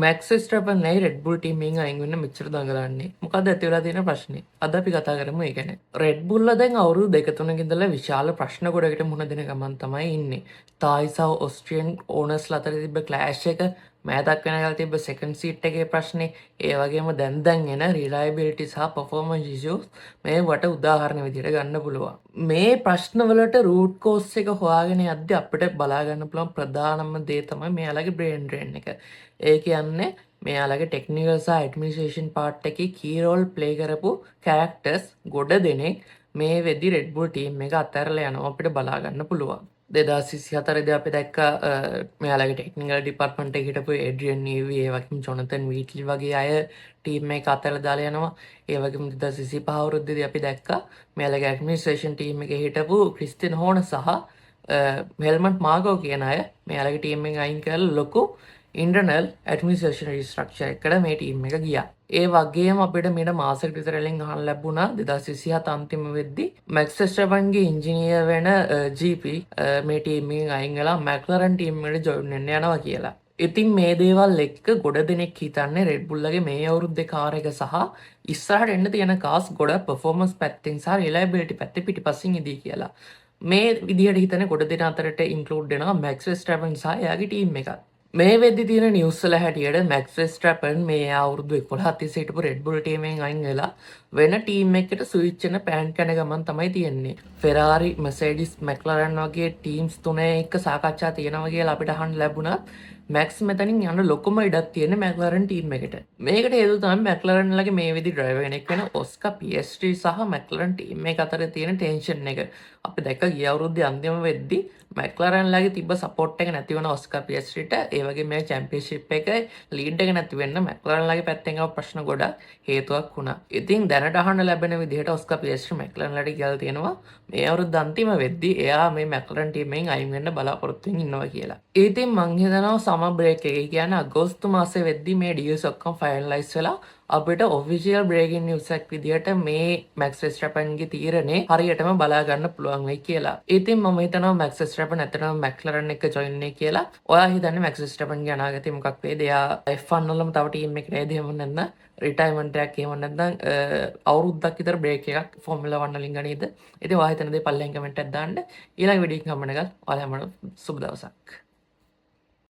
Max ස්ට්‍රපන් ඇයි red බුල් team එකෙන් අයින් වෙන්න මෙච්චර දඟලන්නේ? මොකද ඇති වෙලා තියෙන ප්‍රශ්නේ? අද අපි කතා කරමු ඒ ගැන. රෙඩ් බුල්ලා දැන් අවුරුදු දෙක තුනක ඉඳලා විශාල ප්‍රශ්න ගොඩකට මුහුණ දෙන ගමන් තමයි ඉන්නේ. තායි සහ ඔස්ට්‍රියන් ඕනර්ස්ලා අතර තිබ්බ ක්ලෑෂ් එක, මෑතක් වෙනකල් තිබ්බ සෙකන්ඩ් සීට් එකේ ප්‍රශ්නේ, ඒ වගේම දැන් එන රිලයබිලිටි සහ පර්ෆෝමන්ස් ඉෂුස් මේවට උදාහරණ විදිහට ගන්න පුළුවන්. මේ ප්‍රශ්නවලට රූට් කෝස් එක හොයාගෙන යද්දී අපිට බලා ගන්න පුළුවන් ප්‍රධානම දේ තමයි මෙයාලගේ බ්‍රේන් ඩ්‍රේන් එක. ඒ කියන්නේ මෙයාලගේ ටෙක්නිකල් සහ ඇඩ්මිනිස්ට්‍රේෂන් පාර්ට් එකේ කී රෝල් ප්ලේ කරපු කැරක්ටර්ස් ගොඩ දෙනෙක් මේ වෙද්දි රෙඩ් බුල් ටීම් එක අත්හැරලා යනවා අපිට බලා ගන්න පුළුවන්. 2024 අපි දැක්ක මෙයාලගේ ටෙක්නිකල් ඩිපාර්ට්මන්ට් එකේ හිටපු එඩ්‍රියන් නීවි ඒ වගේම ජොනතන් වීට්ලි වගේ අය ටීම් එක අතහැරලා දාලා යනවා. ඒ වගේම 2025 අවුරුද්දේදී අපි දැක්කා මෙයාලගේ ඇඩ්මිනිස්ට්‍රේෂන් ටීම් එකේ හිටපු ක්‍රිස්තියන් හෝන සහ හෙල්මන්ට් මාගෝ කියන අය මෙයාලගේ ටීම් එකෙන් අයින් කරලා ලොකු ඉන්ටර්නල් ඇඩ්මිනිස්ට්‍රේෂන් රිස්ට්‍රක්චර් එකකට මේ ටීම් එක ගියා. ඒ වගේම අපිට මීට මාසෙකට විතර කලින් අහන්න ලැබුණා 2027 අන්තිම වෙද්දි මැක්ස් වෙස්ටර්පන්ගේ ඉංජිනේර් වෙන GP මේ ටීම් එකෙන් අයින් වෙලා මැක්ලරන් ටීම් එකට ජොයින් වෙන්න යනවා කියලා. ඉතින් මේ දේවල් එක්ක ගොඩ දෙනෙක් හිතන්නේ රෙඩ් බුල්ලගේ මේ අවුරුද්දේ කාර් එක සහ ඉස්සරහට එන්න තියෙන කාස් ගොඩ පර්ෆෝමන්ස් පැත්තෙන් සහ රිලයබිලිටි පැත්තේ පිටිපස්සෙන් ඉදී කියලා. මේ විදිහට හිතන ගොඩ දෙන අතරට ඉන්ක්ලූඩ් වෙනවා මැක්ස් වෙස්ටර්පන් සහ එයාගේ ටීම් එකත්. මේ වෙද්දි තියෙන නිවුස් වල හැටියට මැක්ස් වෙස්ටර්පන් මේ අවුරුදු 11 තිස්සේ හිටපු රෙඩ් බුල් ටීම් එකෙන් අයින් වෙලා වෙන ටීම් එකකට ස්විච් වෙන ප්ලෑන් කරන ගමන් තමයි තියෙන්නේ. ෆෙරාරි, මර්සිඩීස්, මැක්ලරන් වගේ ටීම්ස් තුනේ එක්ක සාකච්ඡා තියෙනවා කියලා අපිට අහන්න ලැබුණා. මැක්ස් මෙතනින් යන ලොකුම ඉඩක් තියෙන මැක්ලරන් ටීම් එකට. මේකට හේතුව තමයි මැක්ලරන්ලගේ මේ විදි ඩ්‍රයිවර් කෙනෙක් වෙන ඔස්කා පියස්ට්‍රි සහ මැක්ලරන් ටීම් එක අතර තියෙන ටෙන්ෂන් එක. අපි දැක්ක ගිය අවුරුද්දේ අන්තිම වෙද්දි මැක්ලරන්ලගේ තිබ්බ සපෝට් එක නැති වෙන ඔස්කා පියස්ට්‍රිට ඒ වගේ මේ චැම්පියන්ෂිප් එක ලීඩ් එක නැති වෙන්න මැක්ලරන්ලගේ පැත්තෙන් ආව ප්‍රශ්න ගොඩක් හේතුවක් වුණා. ඉතින් දැනට අහන්න ලැබෙන විදිහට ඔස්කා පියස්ට්‍රි මැක්ලරන්ලට කියලා තියෙනවා මේ අවුරුද්ද අන්තිම වෙද්දි එයා මේ මැක්ලරන් ටීම් එකෙන් අයින් වෙන්න බලාපොරොත්තු වෙමින් ඉන්නවා කියලා. ඉතින් මං හිතනවා සමර් බ්‍රේක් එක කියන්නේ අගෝස්තු මාසේ වෙද්දි මේ ඩීල්ස් ඔක්කොම ෆයිනලයිස් වෙලා අපිට ඔෆිෂියල් බ්‍රේකින් නිවුස් එකක් විදිහට මේ මැක්ස් වෙස්ටර්පන්ගේ තීරණේ හරියටම බලා ගන්න පුළුවන් වෙයි කියලා. ඉතින් මම හිතනවා මැක්ස් වෙස්ටර්පන් ඇත්තටම මැක්ලරන් එක්ක ජොයින් වෙන්නේ කියලා. ඔයා හිතන්නේ මැක්ස් වෙස්ටර්පන්ගේ අනාගතය මොකක් වේද? එයා F1 වලම තව ටීම් එකකට එයිද එහෙම නැත්නම් රිටයර්මන්ට් එකක් එහෙම නැත්නම් අවුරුද්දක් විතර බ්‍රේක් එකක් ෆෝමියුලා 1 වලින් ගනීද? ඉතින් ඔයා හිතන දේ පල්ලෙන් කමෙන්ට් එකක් දාන්න. ඊළඟ වීඩියෝ එක ගමන එකත් ඔයාලා හැමෝටම සුබ දවසක්.